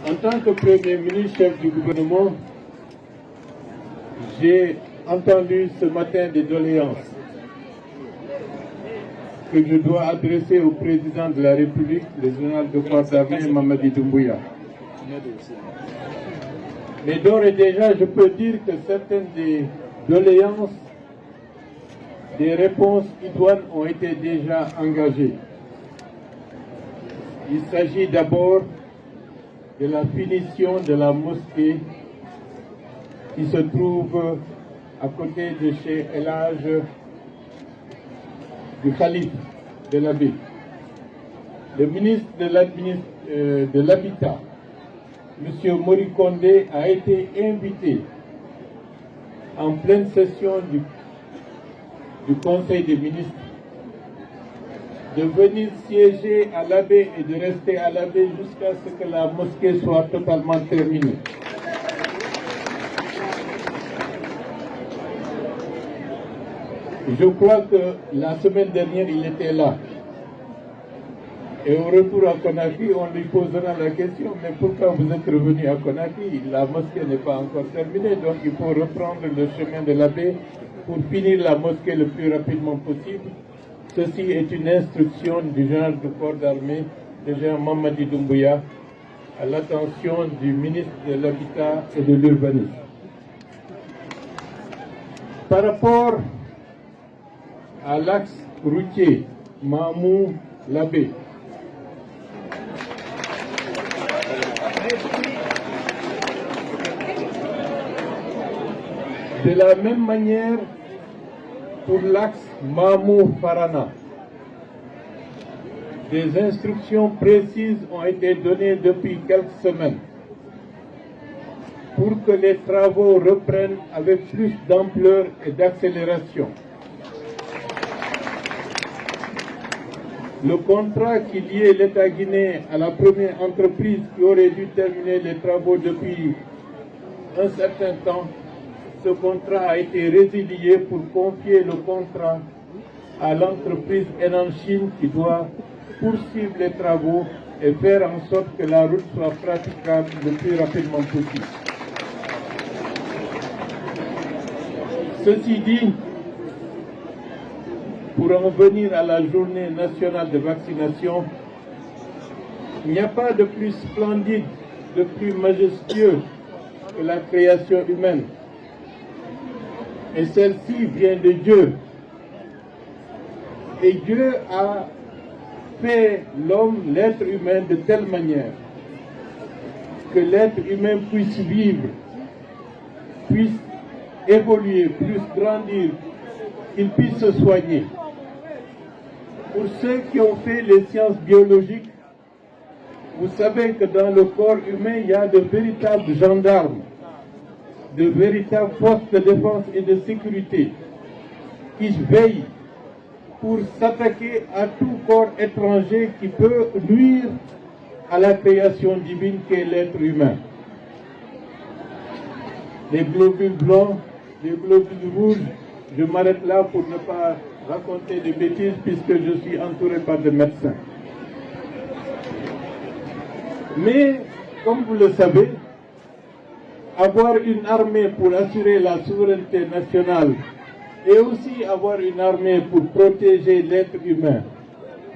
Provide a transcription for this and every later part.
En tant que Premier ministre, chef du gouvernement, j'ai entendu ce matin des doléances que je dois adresser au président de la République, le général de corps d'armée Mamadi Doumbouya. Mais d'ores et déjà, je peux dire que certaines des doléances, des réponses idoines ont été déjà engagées. Il s'agit d'abord de la finition de la mosquée qui se trouve à côté de chez El Hadj du Khalife de l'abbé. Le ministre de l'Habitat, M. Mori Kondé, a été invité en pleine session du Conseil des ministres de venir siéger à l'abbé et de rester à l'abbé jusqu'à ce que la mosquée soit totalement terminée. Je crois que la semaine dernière, il était là. Et au retour à Conakry, on lui posera la question, mais pourquoi vous êtes revenu à Conakry? La mosquée n'est pas encore terminée, donc il faut reprendre le chemin de l'abbé pour finir la mosquée le plus rapidement possible. Ceci est une instruction du général du corps d'armée, le général Mamadi Doumbouya, à l'attention du ministre de l'Habitat et de l'Urbanisme. Par rapport à l'axe routier Mamou-Labé, de la même manière pour l'axe Mamou-Farana, des instructions précises ont été données depuis quelques semaines pour que les travaux reprennent avec plus d'ampleur et d'accélération. Le contrat qui liait l'État guinéen à la première entreprise qui aurait dû terminer les travaux depuis un certain temps, ce contrat a été résilié pour confier le contrat à l'entreprise Enan Chine qui doit poursuivre les travaux et faire en sorte que la route soit praticable le plus rapidement possible. Ceci dit, pour en venir à la journée nationale de vaccination, il n'y a pas de plus splendide, de plus majestueux que la création humaine. Et celle-ci vient de Dieu. Et Dieu a fait l'homme, l'être humain, de telle manière que l'être humain puisse vivre, puisse évoluer, puisse grandir, qu'il puisse se soigner. Pour ceux qui ont fait les sciences biologiques, vous savez que dans le corps humain, il y a de véritables gendarmes, de véritables forces de défense et de sécurité qui veillent pour s'attaquer à tout corps étranger qui peut nuire à la création divine qu'est l'être humain. Les globules blancs, les globules rouges, je m'arrête là pour ne pas raconter de bêtises puisque je suis entouré par des médecins. Mais, comme vous le savez, avoir une armée pour assurer la souveraineté nationale et aussi avoir une armée pour protéger l'être humain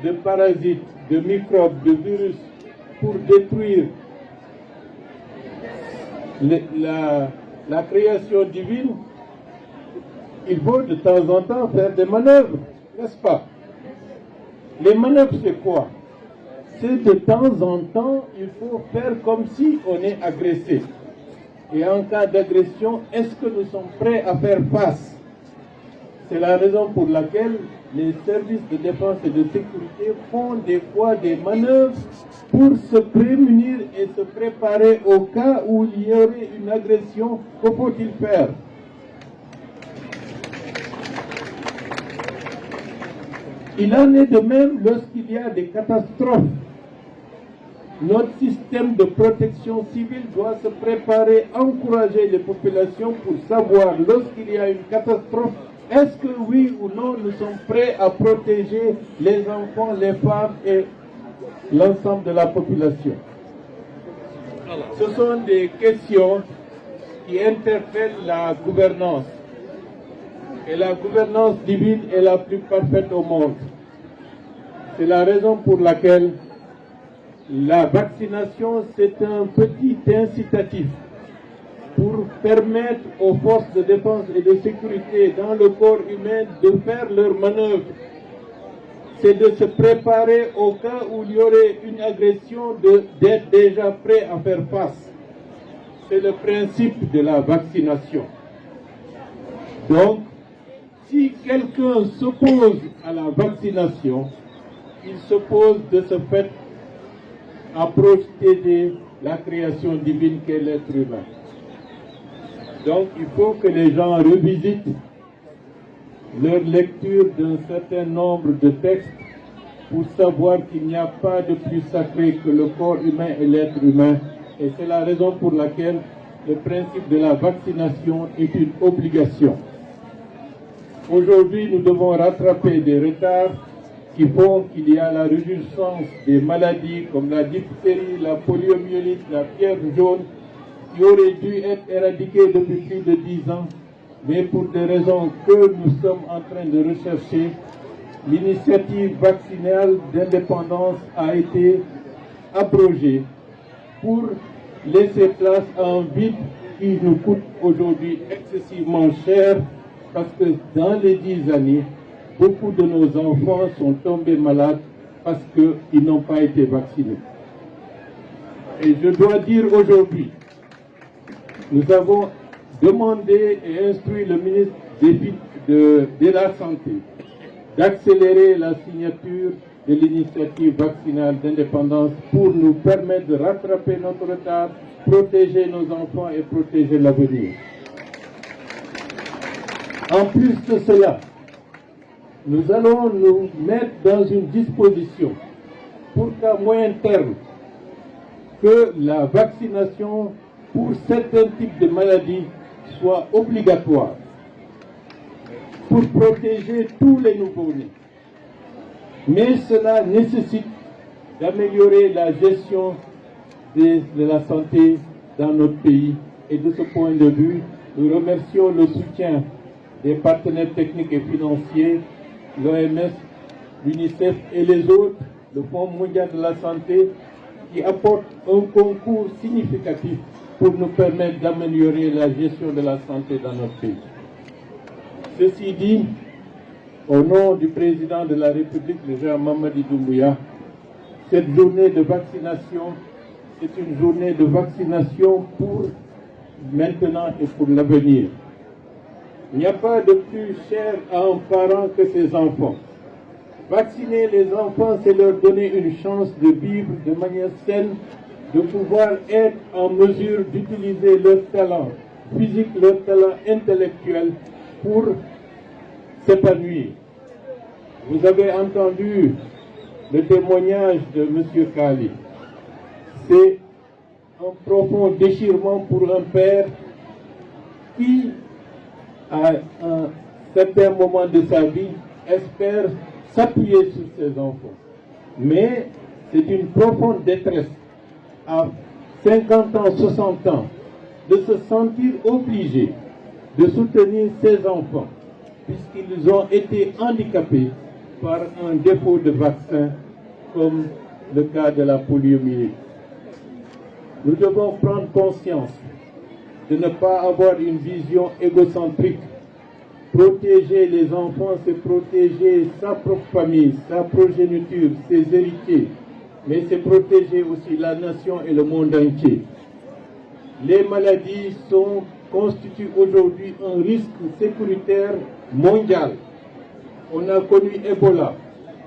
de parasites, de microbes, de virus, pour détruire la création divine, il faut de temps en temps faire des manœuvres, n'est-ce pas? Les manœuvres, c'est quoi? C'est de temps en temps, il faut faire comme si on est agressé. Et en cas d'agression, est-ce que nous sommes prêts à faire face? C'est la raison pour laquelle les services de défense et de sécurité font des fois des manœuvres pour se prémunir et se préparer au cas où il y aurait une agression. Que faut-il faire? Il en est de même lorsqu'il y a des catastrophes. Notre système de protection civile doit se préparer, encourager les populations pour savoir lorsqu'il y a une catastrophe, est-ce que oui ou non nous sommes prêts à protéger les enfants, les femmes et l'ensemble de la population. Ce sont des questions qui interpellent la gouvernance. Et la gouvernance divine est la plus parfaite au monde. C'est la raison pour laquelle la vaccination, c'est un petit incitatif pour permettre aux forces de défense et de sécurité dans le corps humain de faire leurs manœuvres. C'est de se préparer au cas où il y aurait une agression, d'être déjà prêt à faire face. C'est le principe de la vaccination. Donc, si quelqu'un s'oppose à la vaccination, il s'oppose de ce fait à protéger la création divine qu'est l'être humain. Donc, il faut que les gens revisitent leur lecture d'un certain nombre de textes pour savoir qu'il n'y a pas de plus sacré que le corps humain et l'être humain. Et c'est la raison pour laquelle le principe de la vaccination est une obligation. Aujourd'hui, nous devons rattraper des retards qui font qu'il y a la résurgence des maladies comme la diphtérie, la poliomyélite, la fièvre jaune, qui auraient dû être éradiquées depuis plus de 10 ans, mais pour des raisons que nous sommes en train de rechercher, l'initiative vaccinale d'indépendance a été abrogée pour laisser place à un vide qui nous coûte aujourd'hui excessivement cher, parce que dans les 10 années, beaucoup de nos enfants sont tombés malades parce qu'ils n'ont pas été vaccinés. Et je dois dire aujourd'hui, nous avons demandé et instruit le ministre de la Santé d'accélérer la signature de l'initiative vaccinale d'indépendance pour nous permettre de rattraper notre retard, protéger nos enfants et protéger l'avenir. En plus de cela, nous allons nous mettre dans une disposition pour qu'à moyen terme, que la vaccination pour certains types de maladies soit obligatoire pour protéger tous les nouveau-nés. Mais cela nécessite d'améliorer la gestion de la santé dans notre pays. Et de ce point de vue, nous remercions le soutien des partenaires techniques et financiers, l'OMS, l'UNICEF et les autres, le Fonds mondial de la santé, qui apportent un concours significatif pour nous permettre d'améliorer la gestion de la santé dans notre pays. Ceci dit, au nom du président de la République, le général Mamadi Doumbouya, cette journée de vaccination, c'est une journée de vaccination pour maintenant et pour l'avenir. Il n'y a pas de plus cher à un parent que ses enfants. Vacciner les enfants, c'est leur donner une chance de vivre de manière saine, de pouvoir être en mesure d'utiliser leur talent physique, leur talent intellectuel pour s'épanouir. Vous avez entendu le témoignage de M. Kali. C'est un profond déchirement pour un père qui, à un certain moment de sa vie, espère s'appuyer sur ses enfants. Mais c'est une profonde détresse à 50 ans, 60 ans, de se sentir obligé de soutenir ses enfants, puisqu'ils ont été handicapés par un défaut de vaccin, comme le cas de la poliomyélite. Nous devons prendre conscience de ne pas avoir une vision égocentrique. Protéger les enfants, c'est protéger sa propre famille, sa progéniture, ses héritiers, mais c'est protéger aussi la nation et le monde entier. Les maladies constituent aujourd'hui un risque sécuritaire mondial. On a connu Ebola,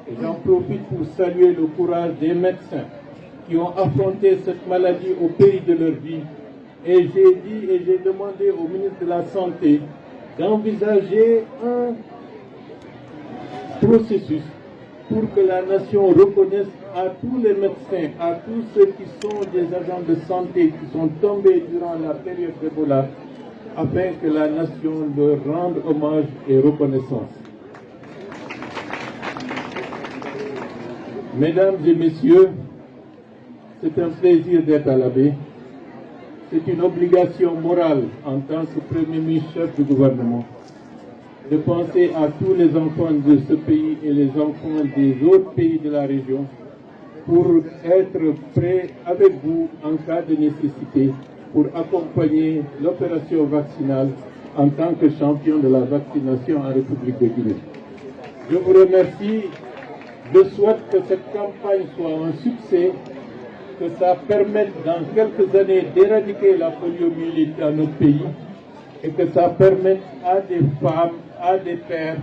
et j'en profite pour saluer le courage des médecins qui ont affronté cette maladie au péril de leur vie. Et j'ai dit et j'ai demandé au ministre de la Santé d'envisager un processus pour que la nation reconnaisse à tous les médecins, à tous ceux qui sont des agents de santé qui sont tombés durant la période d'Ebola, afin que la nation leur rende hommage et reconnaissance. Mesdames et messieurs, c'est un plaisir d'être à la baie. c'est une obligation morale en tant que Premier ministre chef du gouvernement de penser à tous les enfants de ce pays et les enfants des autres pays de la région pour être prêts avec vous en cas de nécessité pour accompagner l'opération vaccinale en tant que champion de la vaccination en République de Guinée. Je vous remercie. Je souhaite que cette campagne soit un succès, que ça permette dans quelques années d'éradiquer la poliomyélite dans notre pays et que ça permette à des femmes, à des pères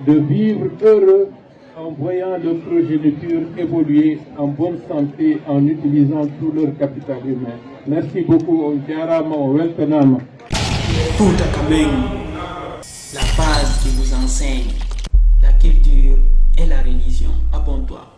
de vivre heureux en voyant leur progéniture évoluer en bonne santé en utilisant tout leur capital humain. Merci beaucoup. On jarama, on weltanama. Fouta Kameng, la base qui vous enseigne la culture et la religion. Abonne-toi.